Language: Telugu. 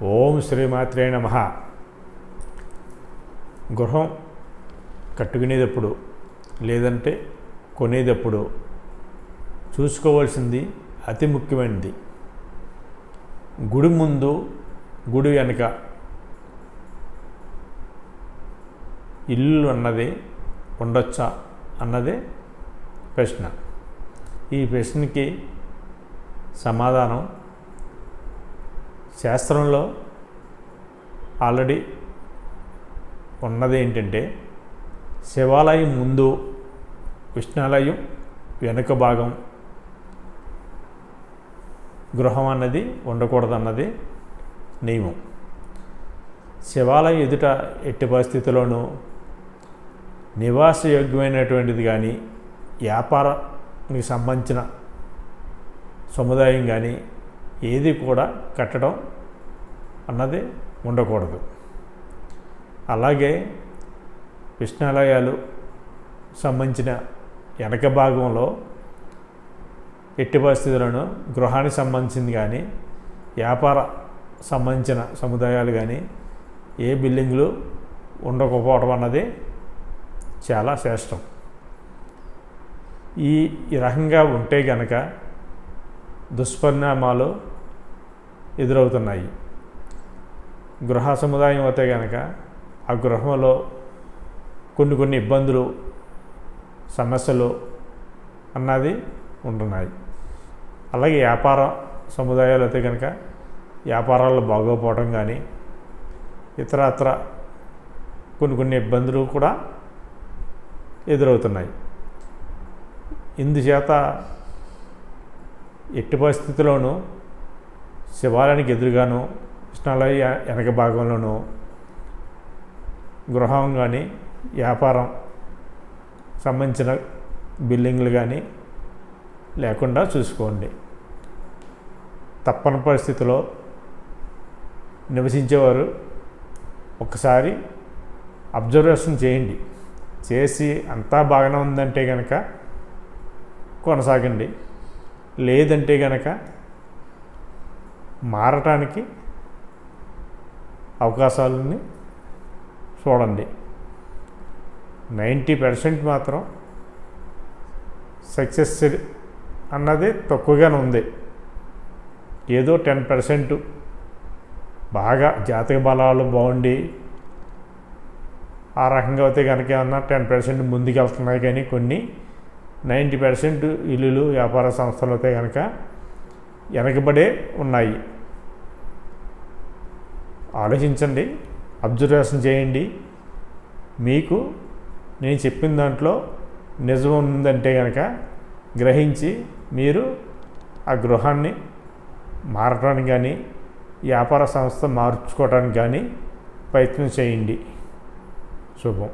ఓం శ్రీమాత్రే నమః. గృహం కట్టుకునేటప్పుడు లేదంటే కొనేటప్పుడు చూసుకోవాల్సింది అతి ముఖ్యమైనది. గుడి ముందు గుడి వెనుక ఇల్లు అన్నది ఉండొచ్చా అన్నదే ప్రశ్న. ఈ ప్రశ్నకి సమాధానం శాస్త్రంలో ఆల్రెడీ ఉన్నది ఏంటంటే, శివాలయం ముందు విష్ణాలయం వెనుక భాగం గృహం అన్నది ఉండకూడదన్నది నియమం. శివాలయం ఎదుట ఎట్టి పరిస్థితుల్లోనూ నివాసయోగ్యమైనటువంటిది కానీ వ్యాపారానికి సంబంధించిన సముదాయం కానీ ఏది కూడా కట్టడం అన్నది ఉండకూడదు. అలాగే విష్ణాలయాలు సంబంధించిన వెనక భాగంలో ఎట్టి పరిస్థితులను గృహానికి సంబంధించింది కానీ వ్యాపార సంబంధించిన సముదాయాలు కానీ ఏ బిల్డింగ్లు ఉండకపోవడం అన్నది చాలా శ్రేష్టం. ఈ రకంగా ఉంటే గనక దుష్పరిణామాలు ఎదురవుతున్నాయి. గృహ సముదాయం అయితే కనుక ఆ గృహంలో కొన్ని ఇబ్బందులు సమస్యలు అన్నది ఉంటున్నాయి. అలాగే వ్యాపార సముదాయాలు అయితే కనుక వ్యాపారాలు బాగోపోవడం కానీ ఇతరత్ర కొన్ని ఇబ్బందులు కూడా ఎదురవుతున్నాయి. ఇందుచేత ఎట్టి పరిస్థితుల్లోనూ శివాలయానికి ఎదురుగాను విష్ణాలయ వెనక భాగంలోనూ గృహం కానీ వ్యాపారం సంబంధించిన బిల్డింగ్లు కానీ లేకుండా చూసుకోండి. తప్పని పరిస్థితిలో నివసించేవారు ఒకసారి అబ్జర్వేషన్ చేయండి. చేసి అంతా బాగానే ఉందంటే కనుక కొనసాగండి. లేదంటే కనుక మారటానికి అవకాశాలని చూడండి. 90% మాత్రం సక్సెస్ అన్నది తక్కువగానే ఉంది. ఏదో 10% బాగా జాతక బలాలు బాగుండి ఆ రకంగా అయితే కనుక ఏమన్నా 10% ముందుకు వెళ్తున్నాయి. కానీ కొన్ని 90% ఇల్లులు వ్యాపార సంస్థలు అయితే కనుక వెనకబడే ఉన్నాయి. ఆలోచించండి, అబ్జర్వేషన్ చేయండి. మీకు నేను చెప్పిన దాంట్లో నిజం ఉందంటే కనుక గ్రహించి మీరు ఆ గృహాన్ని మారటానికి కానీ వ్యాపార సంస్థ మార్చుకోవడానికి కానీ ప్రయత్నం చేయండి. శుభం.